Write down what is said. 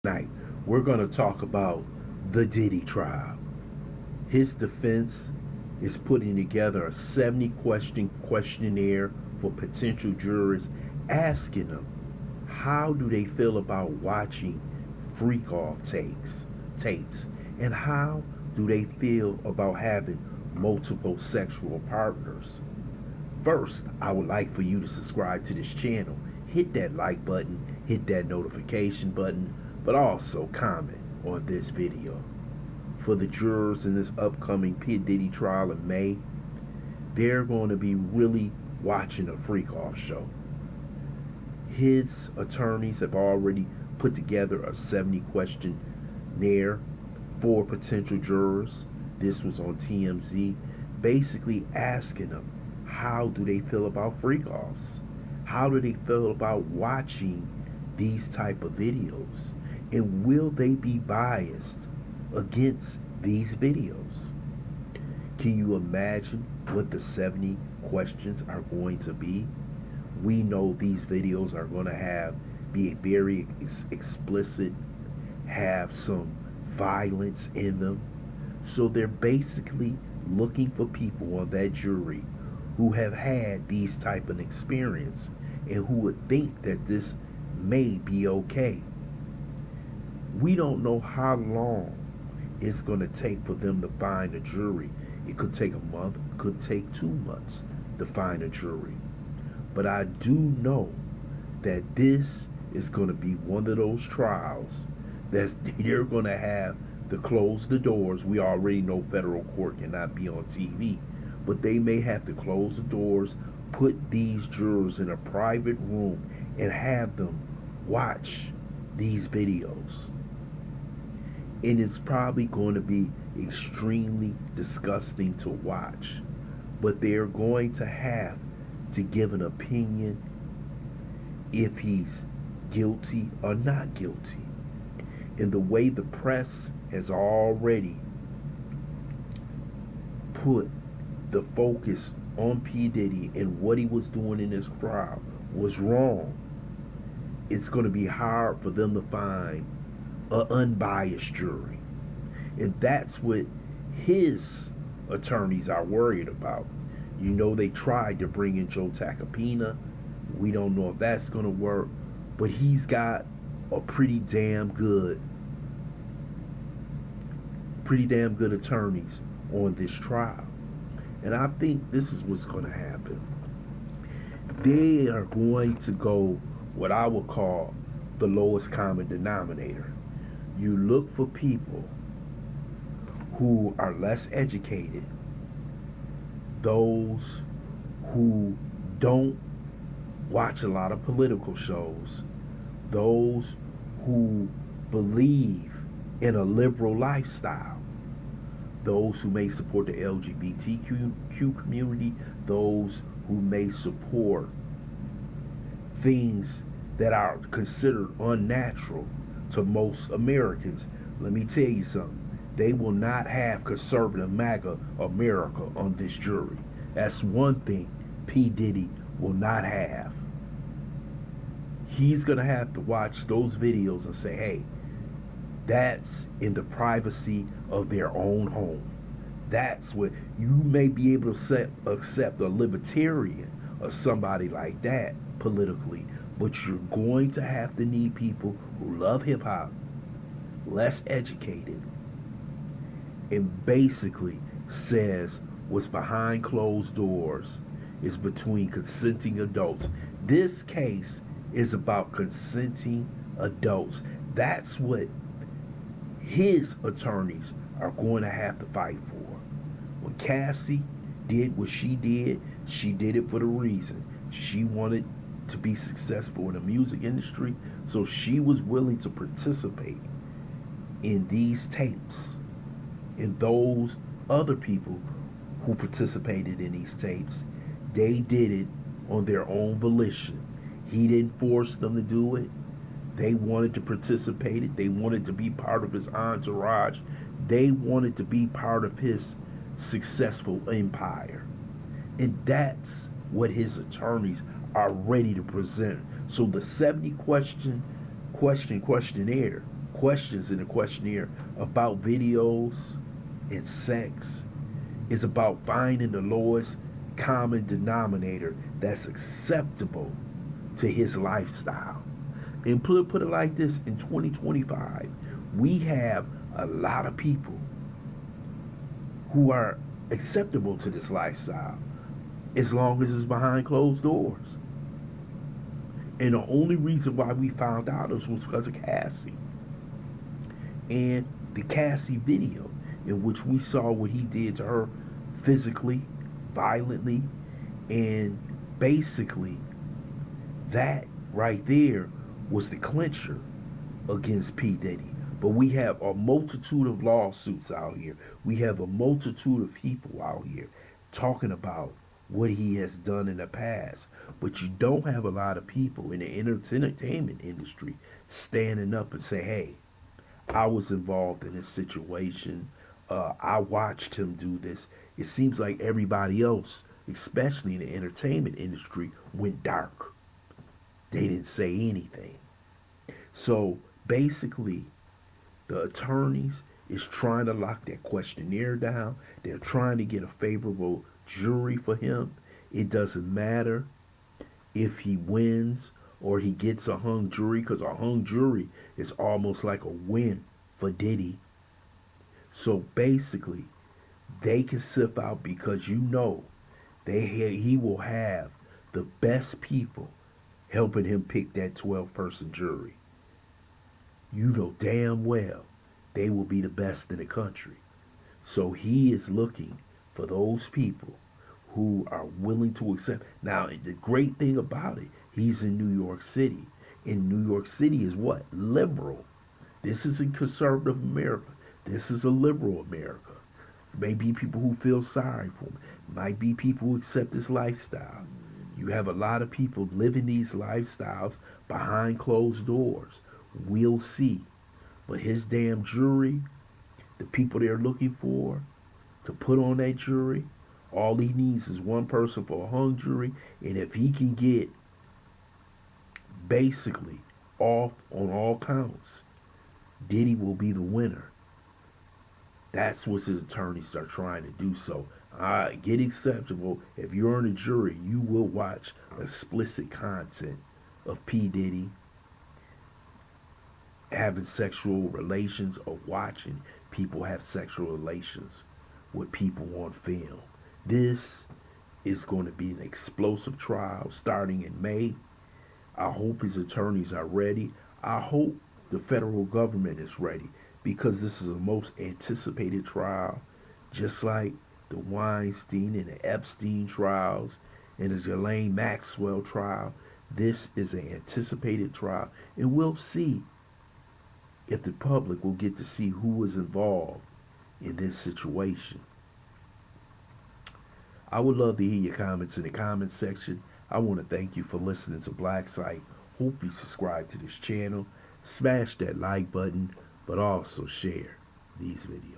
Tonight, we're going to talk about the Diddy trial. His defense is putting together a 70 question questionnaire for potential jurors, asking them how do they feel about watching freak off tapes, and how do they feel about having multiple sexual partners. First, I would like for you to subscribe to this channel, hit that like button, hit that notification button, but also comment on this video. For the jurors in this upcoming P. Diddy trial in May, they're going to be really watching a freak off show. His attorneys have already put together a 70 questionnaire for potential jurors. This was on TMZ, basically asking them how do they feel about freak offs? How do they feel about watching these type of videos? And will they be biased against these videos? Can you imagine what the 70 questions are going to be? We know these videos are going to be very explicit, have some violence in them. So they're basically looking for people on that jury who have had these type of experience and who would think that this may be okay. We don't know how long it's going to take for them to find a jury. It could take a month, it could take 2 months to find a jury. But I do know that this is going to be one of those trials that they're going to have to close the doors. We already know federal court cannot be on TV, but they may have to close the doors, put these jurors in a private room, and have them watch these videos. And it's probably going to be extremely disgusting to watch, but they're going to have to give an opinion if he's guilty or not guilty. And the way the press has already put the focus on P. Diddy and what he was doing in this trial was wrong, it's going to be hard for them to find an unbiased jury. And that's what his attorneys are worried about. You know, they tried to bring in Joe Tacopina. We don't know if that's going to work, but he's got a pretty damn good attorneys on this trial. And I think this is what's going to happen. They are going to go what I would call the lowest common denominator. You look for people who are less educated, those who don't watch a lot of political shows, those who believe in a liberal lifestyle, those who may support the LGBTQ community, those who may support things that are considered unnatural to most Americans. Let me tell you something. They will not have conservative MAGA America on this jury. That's one thing P. Diddy will not have. He's going to have to watch those videos and say, hey, that's in the privacy of their own home. That's what you may be able to accept a libertarian or somebody like that politically, but you're going to have to need people who love hip hop, less educated, and basically says what's behind closed doors is between consenting adults. This case is about consenting adults. That's what his attorneys are going to have to fight for. When Cassie did what she did it for the reason. She wanted to be successful in the music industry, so she was willing to participate in these tapes. And those other people who participated in these tapes, they did it on their own volition. He didn't force them to do it. They wanted to participate. They wanted to be part of his entourage. They wanted to be part of his successful empire. And that's what his attorneys are ready to present. So the 70 questionnaire questions in the questionnaire about videos and sex. It's about finding the lowest common denominator that's acceptable to his lifestyle. And put it like this, in 2025, we have a lot of people who are acceptable to this lifestyle as long as it's behind closed doors. And the only reason why we found out was because of Cassie. And the Cassie video, in which we saw what he did to her physically, violently, and basically that right there was the clincher against P. Diddy. But we have a multitude of lawsuits out here. We have a multitude of people out here talking about what he has done in the past. But you don't have a lot of people in the entertainment industry standing up and say, hey, I was involved in this situation. I watched him do this. It seems like everybody else, especially in the entertainment industry, went dark. They didn't say anything. So basically, the attorneys is trying to lock that questionnaire down. They're trying to get a favorable jury for him. It doesn't matter if he wins or he gets a hung jury, because a hung jury is almost like a win for Diddy. So basically, they can sift out, because he will have the best people helping him pick that 12-person jury. You know damn well they will be the best in the country. So he is looking for those people who are willing to accept. Now, the great thing about it, he's in New York City. And New York City is what? Liberal. This isn't conservative America. This is a liberal America. Maybe people who feel sorry for him. Might be people who accept this lifestyle. You have a lot of people living these lifestyles behind closed doors. We'll see. But his damn jury, the people they're looking for to put on that jury, all he needs is one person for a hung jury. And if he can get basically off on all counts, Diddy will be the winner. That's what his attorneys are trying to do. So get acceptable. If you're on a jury, you will watch explicit content of P. Diddy having sexual relations or watching people have sexual relations with people on film. This is going to be an explosive trial starting in May. I hope his attorneys are ready. I hope the federal government is ready, because this is the most anticipated trial, just like the Weinstein and the Epstein trials and the Ghislaine Maxwell trial. This is an anticipated trial, and we'll see if the public will get to see who was involved in this situation. I would love to hear your comments in the comment section. I want to thank you for listening to Black Site. Hope you subscribe to this channel. Smash that like button, but also share these videos.